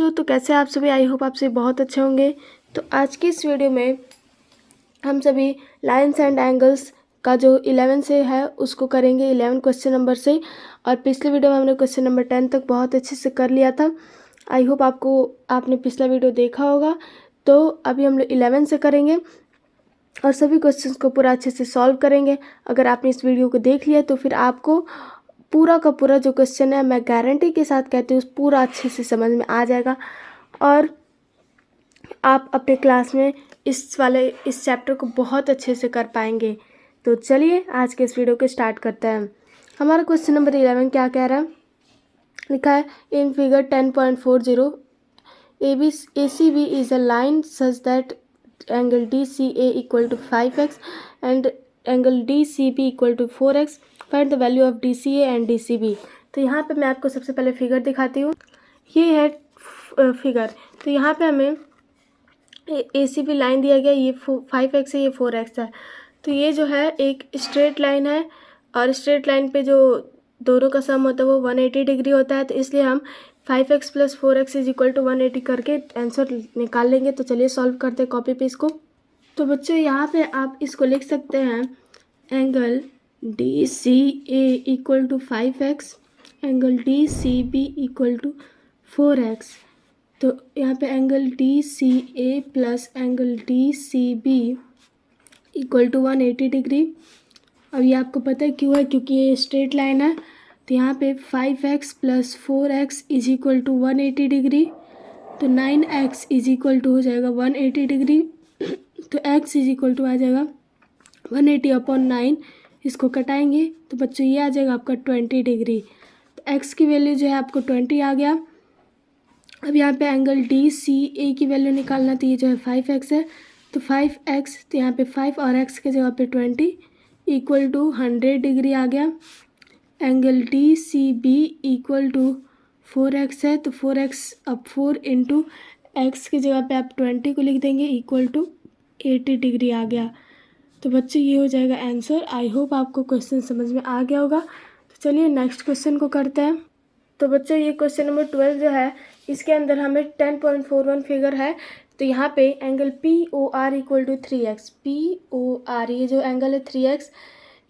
बच्चों, तो कैसे आप सभी? आई होप आप सभी बहुत अच्छे होंगे। तो आज की इस वीडियो में हम सभी लाइन्स एंड एंगल्स का जो 11 से है उसको करेंगे 11 क्वेश्चन नंबर से। और पिछले वीडियो में हमने क्वेश्चन नंबर 10 तक बहुत अच्छे से कर लिया था। आई होप आपने पिछला वीडियो देखा होगा। तो अभी हम लोग 11 से करेंगे और सभी क्वेश्चंस को पूरा अच्छे से सॉल्व करेंगे। अगर आपने इस वीडियो को देख लिया तो फिर आपको पूरा का पूरा जो क्वेश्चन है, मैं गारंटी के साथ कहती हूँ, पूरा अच्छे से समझ में आ जाएगा और आप अपने क्लास में इस चैप्टर को बहुत अच्छे से कर पाएंगे। तो चलिए आज के इस वीडियो को स्टार्ट करते हैं। हमारा क्वेश्चन नंबर 11 क्या कह रहा है? लिखा है in figure 10.40 ACB is a line such that angle DCA equal to 5x and angle DCB equal to 4x। Find the value of DCA and DCB। तो यहाँ पे मैं आपको सबसे पहले फिगर दिखाती हूँ। ये है फिगर। तो यहाँ पे हमें ACB लाइन दिया गया, ये 5x है, ये 4x है। तो ये जो है एक स्ट्रेट लाइन है और स्ट्रेट लाइन पे जो दोनों का सम होता है वो 180 डिग्री होता है। तो इसलिए हम 5x plus 4x is equal to 180 करके आंसर निकाल लेंगे। तो चलिए सॉल्व करते हैं कॉपी पे इसको। तो बच्चों यहाँ पे आप इसको लिख सकते हैं angle DCA equal to 5x, angle DCB equal to 4x। तो यहाँ पे angle DCA plus angle DCB equal to 180 degree. अब ये आपको पता है क्यों है? क्योंकि ये स्ट्रेट लाइन है। तो यहाँ पे 5x plus 4x is equal to 180 degree. तो 9x इज इक्वल टू हो जाएगा 180 डिग्री। तो x इज इक्वल टू आ जाएगा 180 अपॉन 9। इसको कटाएंगे तो बच्चों ये आ जाएगा आपका 20 डिग्री। तो x की वैल्यू जो है आपको 20 आ गया। अब यहाँ पे एंगल DCA की वैल्यू निकालना, तो ये जो है 5x है। तो 5x, तो यहाँ पे 5 और x के जगह पे 20 इक्वल टू 100 डिग्री आ गया। Angle DCB equal to 4x है। तो 4x, अब 4 इंटू एक्स की जगह पे आप 20 को लिख देंगे इक्वल टू 80 डिग्री आ गया। तो बच्चों ये हो जाएगा आंसर। आई होप आपको क्वेश्चन समझ में आ गया होगा। तो चलिए नेक्स्ट क्वेश्चन को करते हैं। तो बच्चों ये क्वेश्चन नंबर 12 जो है, इसके अंदर हमें 10.41 फिगर है। तो यहाँ पे angle POR equal to 3x, POR ये जो एंगल है 3x,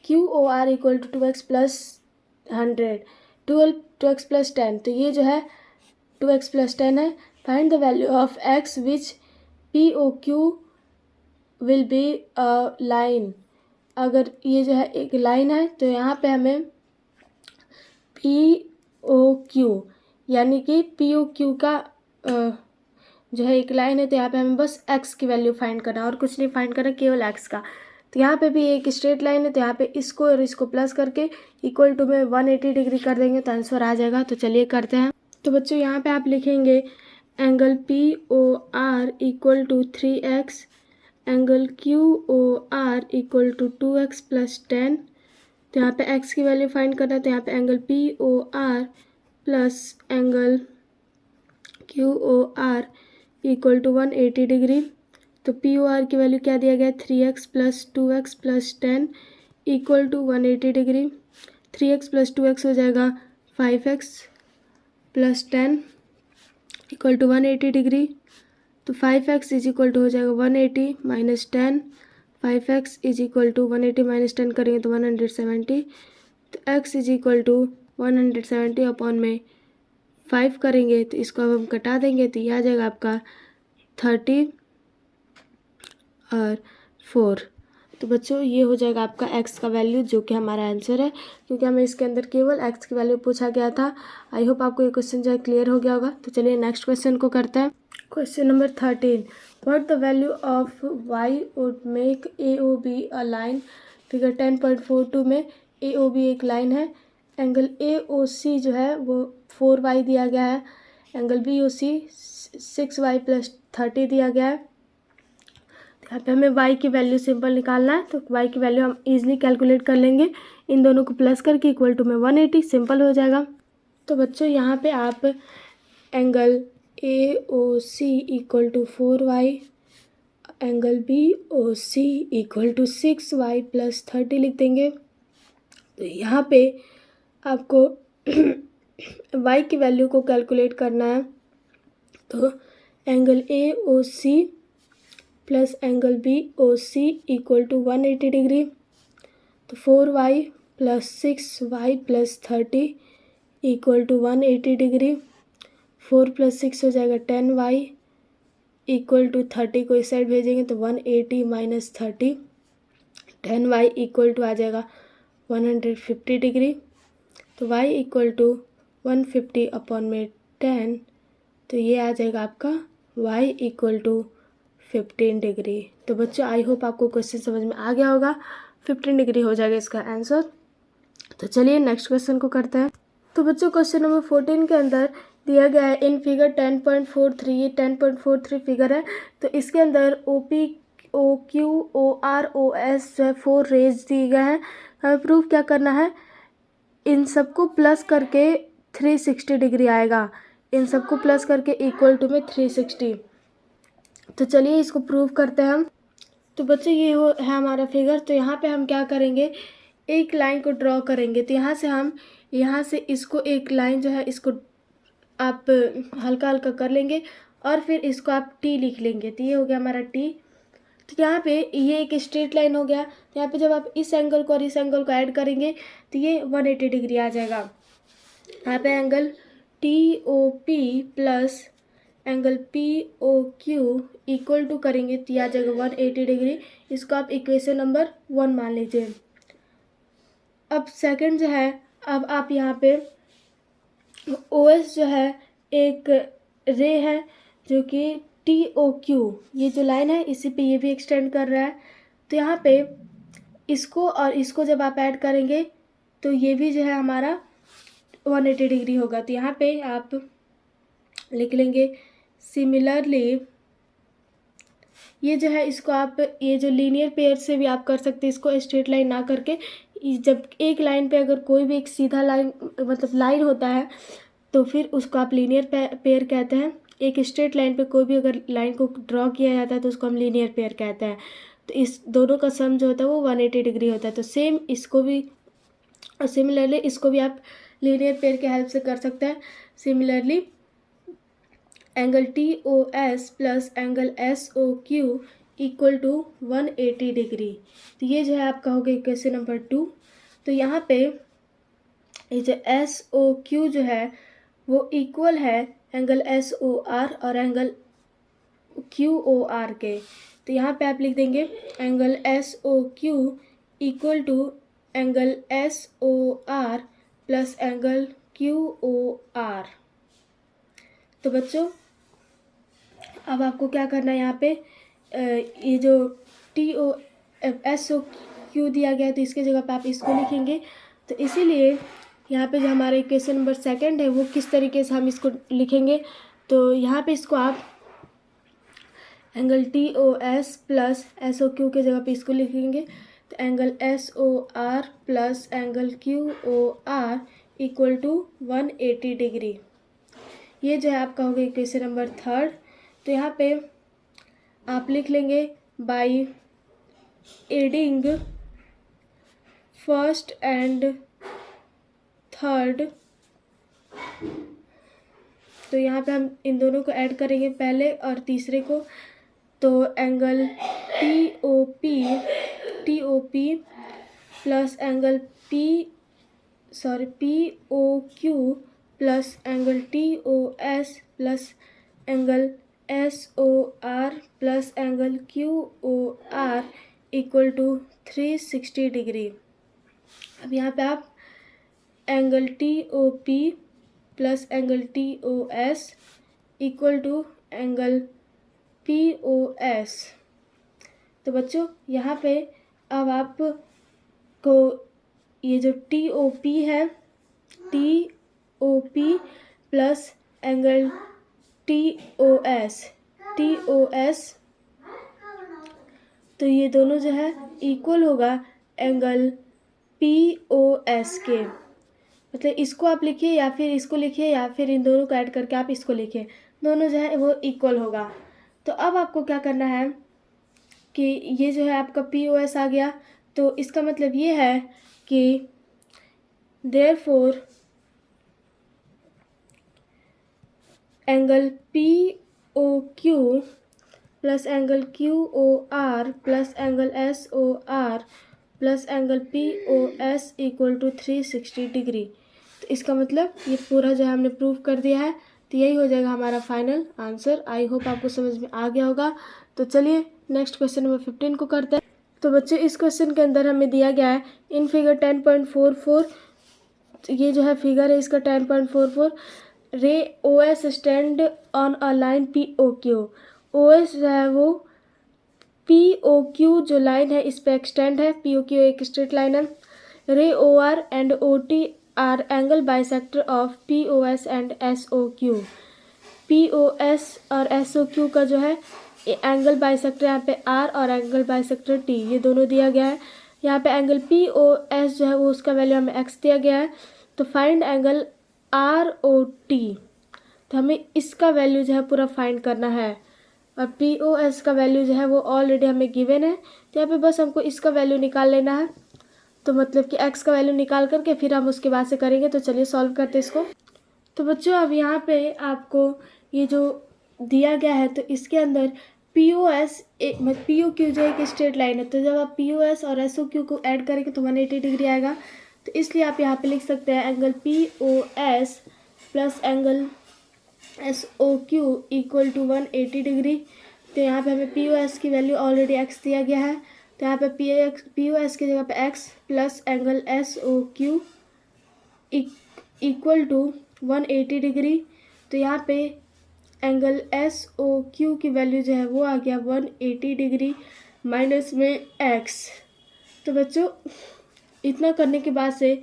QOR equal to 2x plus 100, 2x plus 10। तो ये जो है 2x प्लस 10 है। Find the value of x which POQ will be a line. अगर ये जो है एक लाइन है तो यहाँ पे हमें POQ यानी कि POQ का जो है एक लाइन है। तो यहाँ पे हमें बस x की वैल्यू फाइंड करना और कुछ नहीं फाइंड करना, केवल x का। तो यहाँ पे भी एक स्ट्रेट लाइन है। तो यहाँ पे इसको और इसको प्लस करके इक्वल टू में 180 डिग्री कर देंगे तो आंसर आ जाएगा। तो चलिए करते हैं। तो बच्चों यहाँ पे आप लिखेंगे angle POR equal to 3x, angle QOR equal to 2x plus 10। तो यहाँ पे x की वैल्यू फाइंड करना है। तो यहाँ पे angle POR plus angle QOR equal to 180 degree. तो POR की वैल्यू क्या दिया गया है? 3x plus 2x plus 10 equal to 180 degree. 3x plus 2x हो जाएगा 5x plus 10 equal to 180 degree. तो 5x इज इक्वल टू हो जाएगा 180 minus 10। 5x is equal to 180 minus 10 करेंगे तो 170। तो x is equal to 170 upon में 5 करेंगे तो इसको अब हम कटा देंगे तो यह आ जाएगा आपका 30 और 4। तो बच्चों ये हो जाएगा आपका x का वैल्यू, जो कि हमारा आंसर है, क्योंकि हमें इसके अंदर केवल x की वैल्यू पूछा गया था। आई होप आपको ये क्वेश्चन जो है क्लियर हो गया होगा। तो चलिए नेक्स्ट क्वेश्चन को करते हैं। Question number 13, what the value of y would make AOB a line. Figure 10.42 में AOB एक लाइन है। एंगल AOC जो है वो 4y दिया गया है। एंगल BOC 6y प्लस 30 दिया गया है। यहाँ पे हमें y की वैल्यू सिंपल निकालना है। तो y की वैल्यू हम इजीली कैलकुलेट कर लेंगे, इन दोनों को प्लस करके इक्वल टू में 180 सिंपल हो जाएगा। तो बच्चों यहाँ पे आप angle AOC equal to 4y, angle BOC equal to 6y plus 30 लिख देंगे। तो यहाँ पे आपको y की वैल्यू को कैलकुलेट करना है। तो angle A O C plus angle B O C equal to 180 degree. तो 4y plus 6y plus 30 equal to 180 degree. 4 plus 6 हो जाएगा 10y इक्वल टू 30 को इस साइड भेजेंगे तो 180 माइनस 30, 10y इक्वल टू आ जाएगा 150 डिग्री। तो y इक्वल टू 150 अपॉन में 10, तो ये आ जाएगा आपका y इक्वल टू 15 डिग्री। तो बच्चों आई होप आपको क्वेश्चन समझ में आ गया होगा। 15 डिग्री हो जाएगा इसका आंसर। तो चलिए नेक्स्ट क्वेश्चन को करते हैं। तो बच्चों क्वेश्चन नंबर 14 के अंदर दिया गया है इन फिगर 10.43, ये 10.43 फिगर है। तो इसके अंदर O P O Q O R O S जो है 4 रेज दिए गए हैं। हमें प्रूफ क्या करना है, इन सबको प्लस करके 360 डिग्री आएगा। इन सबको प्लस करके इक्वल टू में 360। तो चलिए इसको प्रूव करते हैं हम। तो बच्चों ये है हमारा फिगर। तो यहाँ पे हम क्या करेंगे, एक लाइन को ड्रॉ करेंगे। तो यहाँ से इसको एक लाइन जो है इसको आप हल्का हल्का कर लेंगे और फिर इसको आप टी लिख लेंगे। तो ये हो गया हमारा टी। तो यहाँ पे ये एक स्ट्रेट लाइन हो गया। तो यहाँ पे जब आप इस एंगल को और इस एंगल को ऐड करेंगे तो ये 180 डिग्री आ जाएगा। यहाँ पे angle T O P plus angle P O Q equal to करेंगे तो आ जाएगा 180 डिग्री। इसको आप इक्वेशन नंबर 1 मान लीजिए। अब सेकंड जो है, अब आप यहाँ पे ओ एस जो है एक रे है जो कि टी ओ क्यू, ये जो लाइन है इसी पे ये भी एक्सटेंड कर रहा है। तो यहाँ पे इसको और इसको जब आप ऐड करेंगे तो ये भी जो है हमारा 180 डिग्री होगा। तो यहाँ पे आप लिख लेंगे सिमिलरली, ये जो है इसको आप ये जो लीनियर पेयर से भी आप कर सकते हैं, इसको स्ट्रेट लाइन ना करके। जब एक लाइन पे अगर कोई भी एक सीधा लाइन मतलब लाइन होता है तो फिर उसको आप लीनियर पेयर कहते हैं। एक स्ट्रेट लाइन पे कोई भी अगर लाइन को ड्रॉ किया जाता है तो उसको हम लीनियर पेयर कहते हैं। तो इस दोनों का सम जो होता है वो 180 डिग्री होता है। तो सेम इसको भी सिमिलरली इसको भी आप लीनियर पेयर के हेल्प से कर सकते हैं। Similarly angle T O S plus angle S O Q equal to 180 degree. तो ये जो है आपका हो गया इक्वेशन नंबर 2। तो यहाँ पे ये जो एस ओ क्यू जो है वो इक्वल है एंगल एस ओ आर और एंगल क्यू ओ आर के। तो यहाँ पे आप लिख देंगे angle S O Q equal to angle S O R plus angle Q O R. तो बच्चों अब आपको क्या करना है, यहाँ पे ये जो T O S O Q दिया गया है तो इसके जगह पे आप इसको लिखेंगे। तो इसीलिए यहाँ पे जो हमारा इक्वेशन नंबर 2 है वो किस तरीके से हम इसको लिखेंगे, तो यहाँ पे इसको आप angle T O S plus S O Q के जगह पे इसको लिखेंगे। तो angle S O R plus angle Q O R equal to 180 degree. ये जो है आपका हो गया इक्वेशन नंबर 3। तो यहाँ पे आप लिख लेंगे by adding first and third. तो यहाँ पे हम इन दोनों को ऐड करेंगे, पहले और तीसरे को। तो angle T O P plus angle P O Q plus angle T O S plus angle S O R plus angle Q O R equal to 360 degree. अब यहाँ पे आप angle T O P plus angle T O S equal to angle P O S. तो बच्चों यहाँ पे अब आपको ये जो टी ओ पी है, T O P plus angle T O S, तो ये दोनों जो है इक्वल होगा एंगल पी ओ एस के। मतलब इसको आप लिखिए या फिर इसको लिखिए या फिर इन दोनों को ऐड करके आप इसको लिखिए, दोनों जो है वो इक्वल होगा। तो अब आपको क्या करना है कि ये जो है आपका पी ओ एस आ गया, तो इसका मतलब ये है कि therefore angle P O Q plus angle Q O R plus angle S O R plus angle P O S equal to 360 degree. तो इसका मतलब ये पूरा जो है हमने प्रूव कर दिया है। तो यही हो जाएगा हमारा फाइनल आंसर। आई होप आपको समझ में आ गया होगा। तो चलिए नेक्स्ट क्वेश्चन नंबर 15 को करते हैं। तो बच्चों इस क्वेश्चन के अंदर हमें दिया गया है इन फिगर 10.44, ये जो है फिगर है इसका 10.44, ray O S stand on a line P O Q. O S जो है वो पी ओ क्यू जो लाइन है इस पे एक्सटेंड है। पी ओ क्यू एक स्ट्रेट लाइन है। Ray O R and O T R angle bisector of P O S and S O Q. P O S और एस ओ क्यू का जो है एंगल बाइसेक्टर यहाँ पे are और angle bisector T, ये दोनों दिया गया है। यहाँ पे एंगल पी ओ एस जो है वो उसका वैल्यू हमें एक्स दिया गया है। तो find angle R O T, तो हमें इसका वैल्यू जो है पूरा फाइंड करना है। और पी ओ एस का वैल्यू जो है वो ऑलरेडी हमें गिवन है। तो यहाँ पे बस हमको इसका वैल्यू निकाल लेना है। तो मतलब कि एक्स का वैल्यू निकाल करके फिर हम उसके बाद से करेंगे। तो चलिए सॉल्व करते हैं इसको। तो बच्चों अब यहाँ पे आपको ये जो दिया गया है तो इसके अंदर P O S P O Q जो एक स्ट्रेट लाइन है। तो जब आप पी ओ एस और एस ओ क्यू को ऐड करेंगे तो 180 डिग्री आएगा। तो इसलिए आप यहाँ पे लिख सकते हैं angle P O S plus angle S O Q equal to 180 degree. तो यहाँ पे हमें पी ओ एस की वैल्यू ऑलरेडी एक्स दिया गया है। तो यहाँ पे पी ओ एस की जगह पे x plus angle S O Q equal to 180 degree. तो यहाँ पे एंगल एस ओ क्यू की वैल्यू जो है वो आ गया 180 डिग्री माइनस में एक्स। तो बच्चों इतना करने के बाद से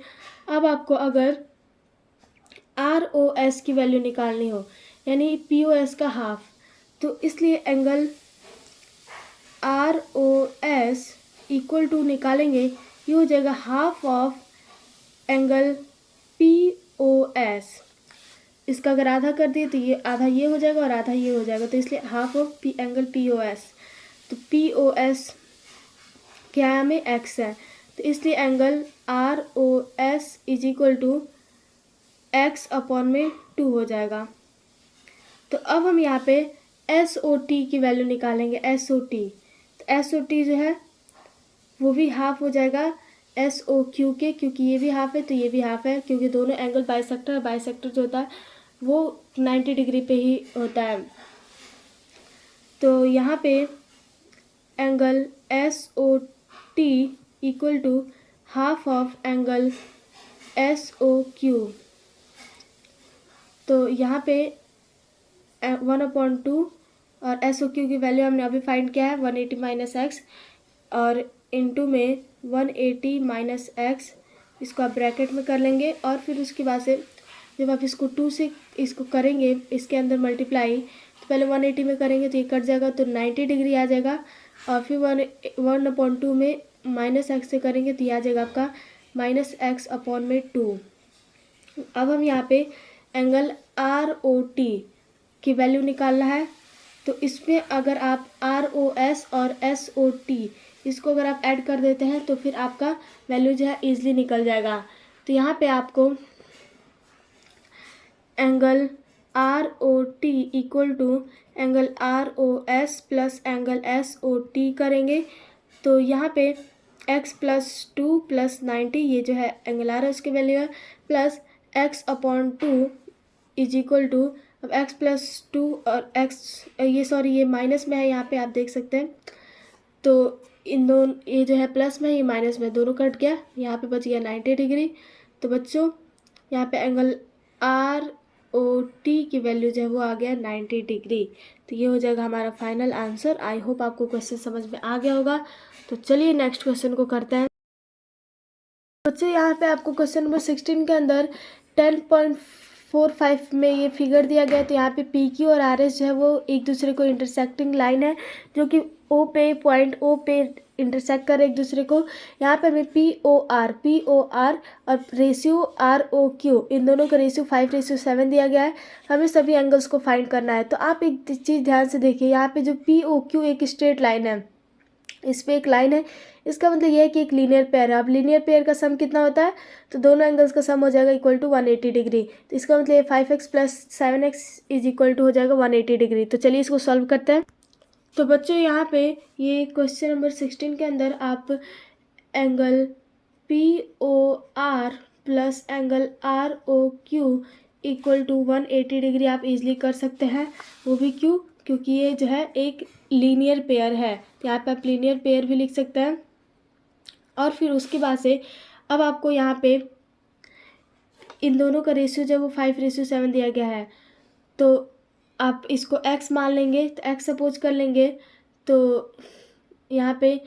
अब आपको अगर आर ओ एस की वैल्यू निकालनी हो यानी पी ओ एस का हाफ, तो इसलिए angle R O S equal to निकालेंगे, ये हो जाएगा half of angle P O S. इसका अगर आधा कर दिए तो ये आधा ये हो जाएगा और आधा ये हो जाएगा। तो इसलिए half of P angle P O S. तो पी ओ एस क्या है हमें एक्स है। तो इसलिए angle R O S is equal to x upon में 2 हो जाएगा। तो अब हम यहाँ पे एस ओ टी की वैल्यू निकालेंगे। एस ओ टी, तो एस ओ टी जो है वो भी हाफ हो जाएगा एस ओ क्यू के, क्योंकि ये भी हाफ है तो ये भी हाफ है, क्योंकि दोनों एंगल बाइसेक्टर है। बाइसेक्टर जो होता है वो 90 डिग्री पे ही होता है। तो यहाँ पे angle S O T equal to half of angle S O Q. तो यहाँ पे 1/2 और एस ओ क्यू की वैल्यू हमने अभी फाइंड किया है 180 माइनस एक्स, और इनटू में 180 माइनस एक्स, इसको आप ब्रैकेट में कर लेंगे। और फिर उसके बाद से जब आप इसको 2 से इसको करेंगे इसके अंदर मल्टीप्लाई, तो पहले 180 में करेंगे तो ये कट जाएगा तो 90 डिग्री आ जाएगा। और फिर 1/2 में माइनस एक्स से करेंगे तो ये आ जाएगा आपका माइनस एक्स अपॉन में 2। अब हम यहाँ पे एंगल आर ओ टी की वैल्यू निकालना है। तो इसमें अगर आप आर ओ एस और एस ओ टी इसको अगर आप ऐड कर देते हैं तो फिर आपका वैल्यू जो है ईजिली निकल जाएगा। तो यहाँ पे आपको angle R O T equal to angle R O S plus angle S O T करेंगे। तो यहाँ पे x प्लस 2 प्लस 90, ये जो है एंगल आर एस की वैल्यू है, plus x upon 2 is equal to, अब x प्लस 2 और x ये माइनस में है, यहाँ पे आप देख सकते हैं। तो इन दोनों ये जो है प्लस में ये माइनस में दोनों कट गया, यहाँ पे बच गया 90 डिग्री। तो बच्चों यहाँ पे एंगल आर ओ टी की वैल्यू जो है वो आ गया 90 डिग्री। तो ये हो जाएगा हमारा फाइनल आंसर। आई होप आपको क्वेश्चन समझ में आ गया होगा। तो चलिए नेक्स्ट क्वेश्चन को करते हैं। बच्चों यहाँ पे आपको क्वेश्चन नंबर 16 के अंदर 10.45 में ये फिगर दिया गया है। तो यहाँ पे पी क्यू और आर एस जो है वो एक दूसरे को इंटरसेक्टिंग लाइन है, जो कि ओ पे पॉइंट ओ पे इंटरसेक्ट कर एक दूसरे को। यहाँ पे हमें पी ओ आर और रेशियो आर ओ क्यू, इन दोनों का रेशियो 5:7 दिया गया है। हमें सभी एंगल्स को फाइंड करना है। तो आप एक चीज़ ध्यान से देखिए, यहाँ पे जो पी ओ क्यू एक स्ट्रेट लाइन है इस पे एक लाइन है, इसका मतलब ये है कि एक लीनियर पेयर है। अब लीनियर पेयर का सम कितना होता है, तो दोनों एंगल्स का सम हो जाएगा इक्वल टू 180 डिग्री। तो इसका मतलब ये 5x plus 7x is equal to हो जाएगा 180 डिग्री। तो चलिए इसको सॉल्व करते हैं। तो बच्चों यहाँ पे ये क्वेश्चन नंबर 16 के अंदर आप angle POR plus angle ROQ equal to 180 degree आप इजीली कर सकते हैं। वो भी क्यों, क्योंकि ये जो है एक लीनियर पेयर है। तो यहाँ पे आप लीनियर पेयर भी लिख सकते हैं। और फिर उसके बाद से अब आपको यहाँ पे इन दोनों का रेशियो जब वो 5:7 दिया गया है, तो आप इसको x मान लेंगे। तो x सपोज कर लेंगे, तो यहाँ पे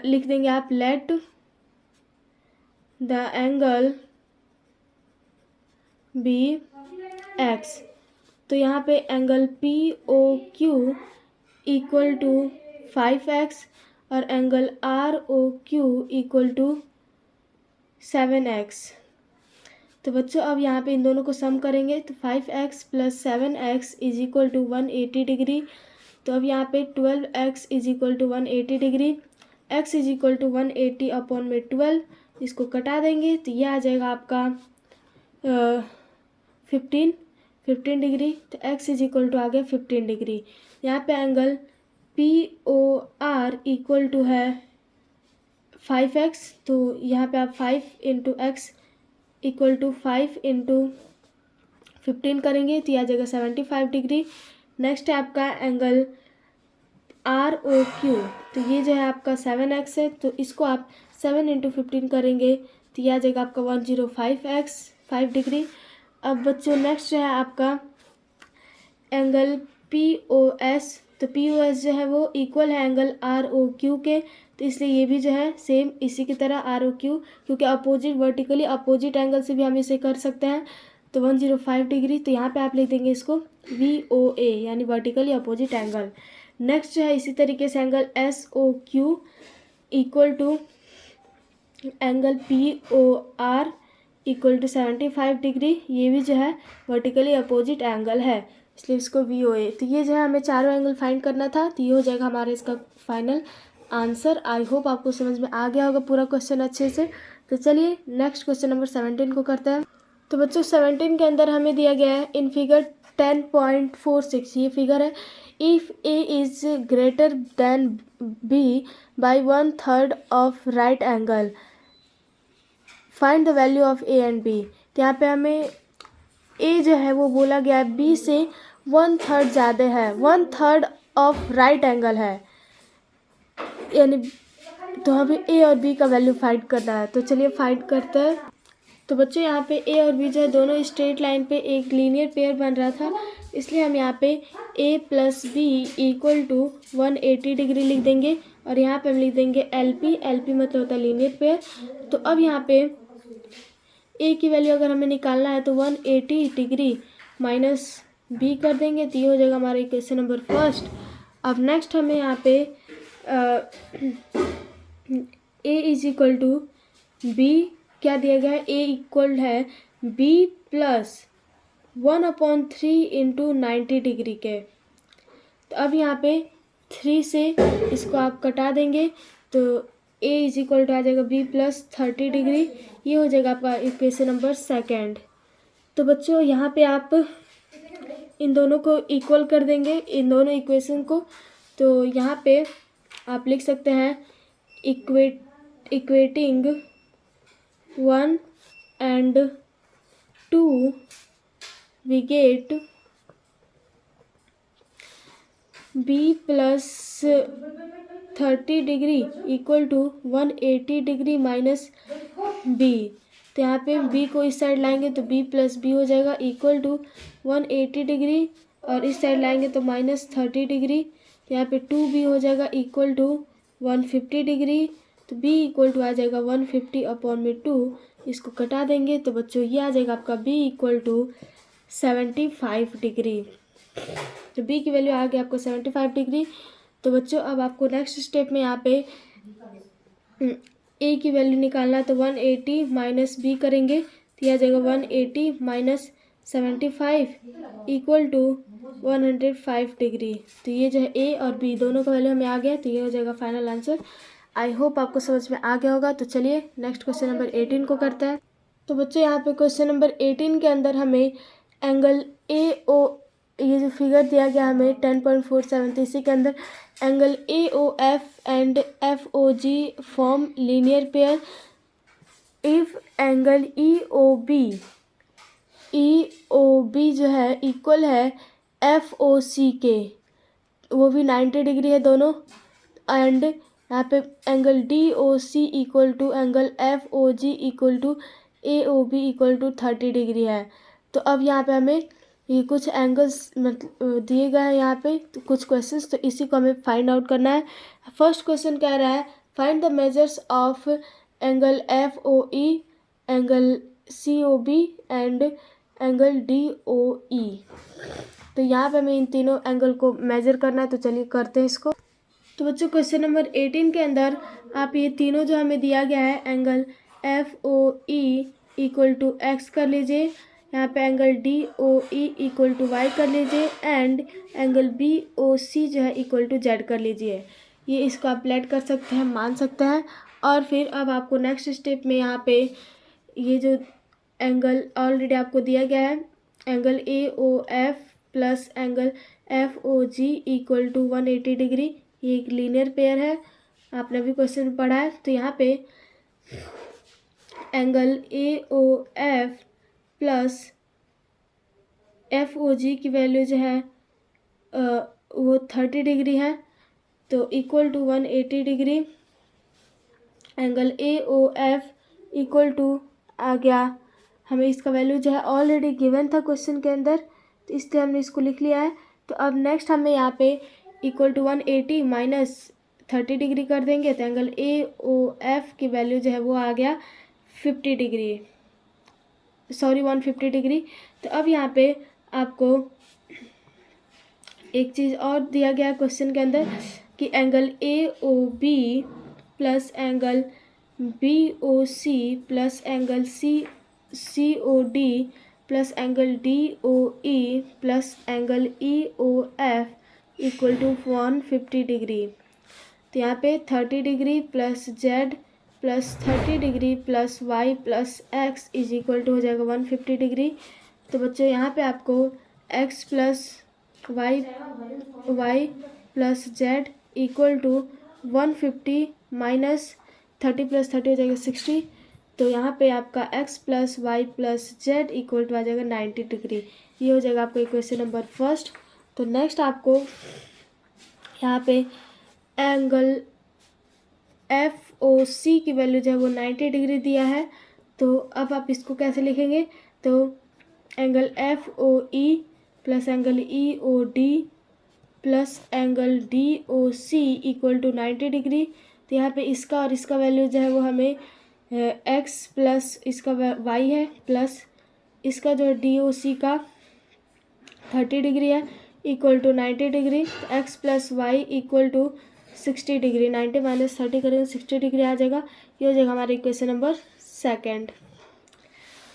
लिख देंगे आप let the angle be x। तो यहाँ पे angle POQ equal to 5x और angle ROQ equal to 7x। तो बच्चों अब यहाँ पे इन दोनों को सम करेंगे, तो 5x plus 7x is equal to 180 degree. तो अब यहाँ पे 12x is equal to 180 degree, x is equal to 180 upon में 12, इसको कटा देंगे तो ये आ जाएगा आपका 15 डिग्री। तो x इज इक्वल टू आ गया 15 डिग्री। यहाँ पे एंगल POR इक्वल टू है 5x, तो यहाँ पे आप 5 into x equal to 5 into 15 करेंगे तो यह आ जाएगा 75 डिग्री। नेक्स्ट है आपका एंगल ROQ, तो ये जो है आपका 7x है, तो इसको आप 7 इंटू 15 करेंगे तो यह आ जाएगा आपका 105x 5 डिग्री। अब बच्चों नेक्स्ट है आपका एंगल POS, तो POS जो है वो इक्वल है एंगल ROQ के, तो इसलिए ये भी जो है सेम इसी की तरह ROQ, क्योंकि अपोजिट वर्टिकली अपोजिट एंगल से भी हम इसे कर सकते हैं। तो 105 डिग्री, तो यहाँ पे आप लिख देंगे इसको VOA यानी वर्टिकली अपोजिट एंगल। नेक्स्ट जो है इसी तरीके से angle SOQ equal to angle POR equal to 75 degree, ये भी जो है वर्टिकली अपोजिट एंगल है, इसलिए इसको VOA। तो ये जो है हमें चारों एंगल फाइंड करना था, तो ये हो जाएगा हमारा इसका फाइनल आंसर। आई होप आपको समझ में आ गया होगा पूरा क्वेश्चन अच्छे से। तो चलिए नेक्स्ट क्वेश्चन नंबर 17 को करते हैं। तो बच्चों 17 के अंदर हमें दिया गया है इन फिगर 10.46, ये फिगर है, if A is greater than B by 1/3 of right angle, find the value of A and B। तो यहाँ पे हमें A जो है वो बोला गया है B से 1/3 ज़्यादा है, 1/3 ऑफ राइट एंगल है, यानी तो हमें A और B का वैल्यू फाइंड करना है। तो चलिए फाइंड करते हैं। तो बच्चों यहाँ पे A और B जो है दोनों स्ट्रेट लाइन पे एक लीनियर पेयर बन रहा था, इसलिए हम यहाँ पे A plus B equal to 180 degree लिख देंगे, और यहाँ पे हम लिख देंगे LP मतलब होता है लीनियर पेयर। तो अब यहाँ पे A की वैल्यू अगर हमें निकालना है तो 180 डिग्री माइनस B कर देंगे, तो ये हो जाएगा हमारा इक्वेशन नंबर फर्स्ट। अब नेक्स्ट हमें यहाँ पे A is equal to B क्या दिया गया है, A इक्वल है B प्लस 1/3 इंटू 90 डिग्री के। तो अब यहाँ पे 3 से इसको आप कटा देंगे, तो A इज इक्वल टू आ जाएगा B प्लस 30 डिग्री, ये हो जाएगा आपका इक्वेशन नंबर सेकेंड। तो बच्चों यहाँ पे आप इन दोनों को इक्वल कर देंगे, इन दोनों इक्वेशन को। तो यहाँ पे आप लिख सकते हैं equating 1 and 2 we get B plus 30 degree equal to 180 degree minus B। तो यहाँ पे B को इस साइड लाएंगे तो B प्लस B हो जाएगा इक्वल टू 180 डिग्री, और इस साइड लाएंगे तो माइनस 30 डिग्री। तो यहाँ पे 2B हो जाएगा इक्वल टू 150 डिग्री, तो B इक्वल टू आ जाएगा 150 अपॉन में 2, इसको कटा देंगे तो बच्चों ये आ जाएगा आपका B इक्वल टू 75 डिग्री। तो B की वैल्यू आ गई आपको 75 डिग्री। तो बच्चों अब आपको नेक्स्ट स्टेप में यहाँ पे A की वैल्यू निकालना है, तो 180 माइनस B करेंगे तो यह आ जाएगा 180 माइनस 75 इक्वल टू 105 डिग्री। तो ये जो है ए और बी दोनों का वैल्यू हमें आ गया, तो ये हो जाएगा फाइनल आंसर। आई होप आपको समझ में आ गया होगा। तो चलिए नेक्स्ट क्वेश्चन नंबर 18 को करते हैं। तो बच्चों यहाँ पे क्वेश्चन नंबर 18 के अंदर हमें एंगल ए ओ, ये जो फिगर दिया गया हमें 10.47, तो इसी के अंदर angle A O F and F O G form linear pair if angle E O B जो है इक्वल है एफ ओ सी के, वो भी 90 डिग्री है दोनों, एंड यहाँ पे angle D O C equal to angle F O G equal to A O B equal to 30 degree है। तो अब यहाँ पे हमें ये कुछ एंगल्स मतलब दिए गए हैं यहाँ पे, तो कुछ क्वेश्चंस, तो इसी को हमें फाइंड आउट करना है। फर्स्ट क्वेश्चन कह रहा है find the measures of angle F O E, angle C O B and angle D O E. तो यहाँ पे हमें इन तीनों एंगल को मेजर करना है, तो चलिए करते हैं इसको। तो बच्चों क्वेश्चन नंबर 18 के अंदर आप ये तीनों जो हमें दिया गया है angle F O E equal to x कर लीजिए, यहाँ पे angle D O E equal to y कर लीजिए, and angle B O C जो है इक्वल टू जेड कर लीजिए। ये इसको आप प्लेट कर सकते हैं, मान सकते हैं। और फिर अब आपको नेक्स्ट स्टेप में यहाँ पे ये जो एंगल ऑलरेडी आपको दिया गया है angle A O F plus angle F O G equal to 180 degree, ये एक लीनियर पेयर है, आपने भी क्वेश्चन में पढ़ा है। तो यहाँ पे angle A O F plus F O G की वैल्यू जो है वो 30 डिग्री है, तो equal to 180 degree. Angle A O F equal to आ गया, हमें इसका वैल्यू जो है ऑलरेडी गिवन था क्वेश्चन के अंदर, तो इसलिए हमने इसको लिख लिया है। तो अब नेक्स्ट हमें यहाँ पे इक्वल टू 180 माइनस 30 डिग्री कर देंगे, तो एंगल ए ओ एफ की वैल्यू जो है वो आ गया 50 डिग्री, सॉरी 150 डिग्री। तो अब यहाँ पे आपको एक चीज़ और दिया गया क्वेश्चन के अंदर कि angle A O B plus angle B O C plus angle C O D plus angle D O E plus angle E O F equal to 150 degree. तो यहाँ पे 30 degree plus z plus 30 degree plus Y plus x is equal to हो जाएगा 150 degree. तो बच्चों यहाँ पे आपको x plus Y plus Z equal to 150 minus 30 plus 30 हो जाएगा 60। तो यहाँ पे आपका x plus Y plus Z equal to आ जाएगा 90 डिग्री। ये हो जाएगा आपका इक्वेशन नंबर फर्स्ट। तो नेक्स्ट आपको यहाँ पे एंगल एफ ओ सी की वैल्यू जो है वो 90 डिग्री दिया है। तो अब आप इसको कैसे लिखेंगे, तो angle F O E plus angle E O D plus angle D O C equal to 90 degree. तो यहाँ पे इसका और इसका वैल्यू जो है वो हमें एक्स प्लस इसका वाई है प्लस इसका जो है डी ओ सी का 30 डिग्री है इक्वल टू 90 डिग्री। तो x plus y equal to 60 degree, 90 minus 30 करेंगे 60 डिग्री आ जाएगा। ये हो जाएगा हमारा इक्वेशन नंबर सेकंड।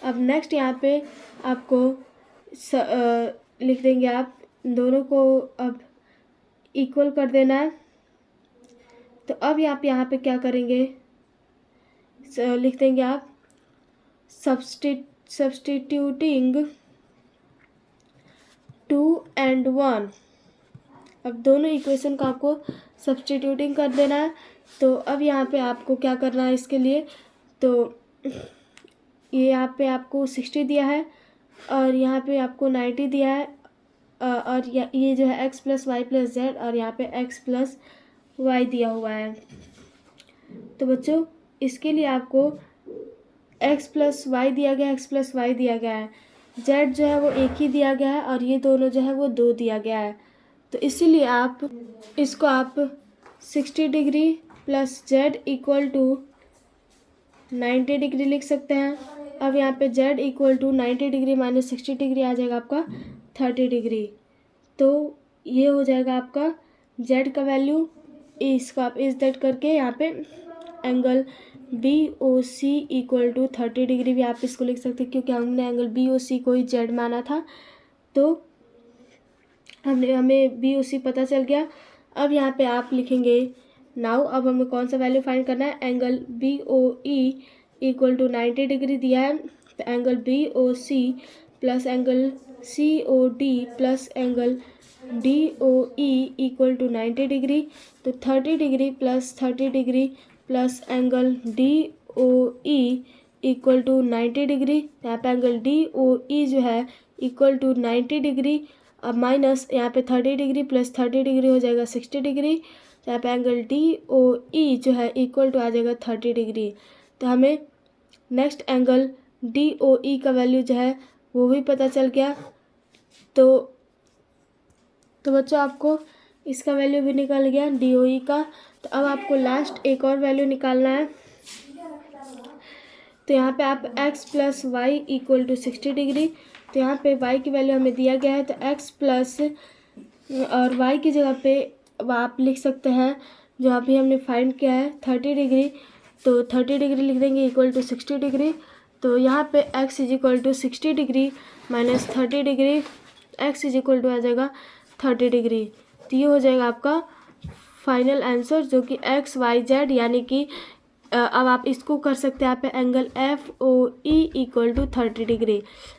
अब नेक्स्ट यहाँ पे आपको लिख देंगे, आप दोनों को अब इक्वल कर देना है। तो अब यहाँ पे क्या करेंगे, लिख देंगे आप सब्सटीट्यूटिंग 2 and 1। अब दोनों इक्वेशन को आपको सब्सटीट्यूटिंग कर देना है। तो अब यहाँ पे आपको क्या करना है इसके लिए, तो ये यहाँ पे आपको 60 दिया है और यहाँ पे आपको 90 दिया है, और ये जो है x plus Y plus z और यहाँ पे x प्लस वाई दिया हुआ है। तो बच्चों इसके लिए आपको x प्लस वाई दिया गया है, x प्लस वाई दिया गया है, z जो है वो एक ही दिया गया है और ये दोनों जो है वो 2 दिया गया है। तो इसीलिए आप इसको आप 60 degree plus z equal to 90 degree लिख सकते हैं। अब यहाँ पे z equal to 90 degree minus 60 degree आ जाएगा आपका 30 डिग्री। तो ये हो जाएगा आपका z का वैल्यू, इसको आप इस दैट करके यहाँ पे angle B O C equal to 30 degree भी आप इसको लिख सकते हैं, क्योंकि हमने एंगल बी ओ सी को ही z माना था। तो हमें बी ओ सी पता चल गया। अब यहाँ पे आप लिखेंगे नाउ। अब हमें कौन सा वैल्यू फाइंड करना है, angle B O E equal to 90 degree दिया है, तो angle B O C plus angle C O D plus angle D O E equal to 90 degree. तो 30 degree plus 30 degree plus angle D O E equal to 90 degree. यहाँ पे angle D O E जो है equal to 90 degree. अब minus यहाँ पे 30 degree plus 30 degree हो जाएगा 60 डिग्री। तो यहाँ पे एंगल डी ओ ई जो है इक्वल टू आ जाएगा 30 डिग्री। तो हमें नेक्स्ट एंगल डी ओ ई का वैल्यू जो है वो भी पता चल गया। तो बच्चों आपको इसका वैल्यू भी निकल गया डी ओ ई का। तो अब आपको लास्ट एक और वैल्यू निकालना है। तो यहाँ पे आप x plus y equal to 60 degree. तो यहाँ पे y की वैल्यू हमें दिया गया है, तो x प्लस और y की जगह पे आप लिख सकते हैं जो अभी हमने फाइंड किया है 30 डिग्री। तो 30 डिग्री लिख देंगे इक्वल टू 60 डिग्री। तो यहाँ पे x is equal to 60 degree minus 30 degree, x is equal to आ जाएगा 30 डिग्री। तो ये हो जाएगा आपका फाइनल आंसर जो कि x y z, यानी कि अब आप इसको कर सकते हैं यहाँ पे angle F O E equal to 30 degree.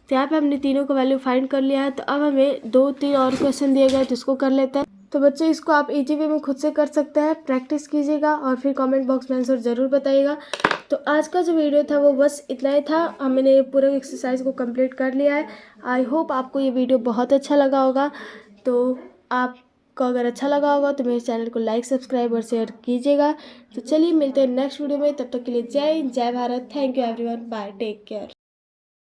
तो यहाँ पे हमने तीनों का वैल्यू फाइंड कर लिया है। तो अब हमें 2-3 और क्वेश्चन दिए गए जिसको कर लेते हैं। तो बच्चे इसको आप इजी वे में खुद से कर सकते हैं, प्रैक्टिस कीजिएगा और फिर कमेंट बॉक्स में आंसर ज़रूर बताइएगा। तो आज का जो वीडियो था वो बस इतना ही था। हमने पूरे एक्सरसाइज को कंप्लीट कर लिया है। आई होप आपको ये वीडियो बहुत अच्छा लगा होगा। तो आपको अगर अच्छा लगा होगा तो मेरे चैनल को लाइक, सब्सक्राइब और शेयर कीजिएगा। तो चलिए मिलते हैं नेक्स्ट वीडियो में, तब तक के लिए जय हिंद, जय Bharat. Thank you everyone, bye, take care.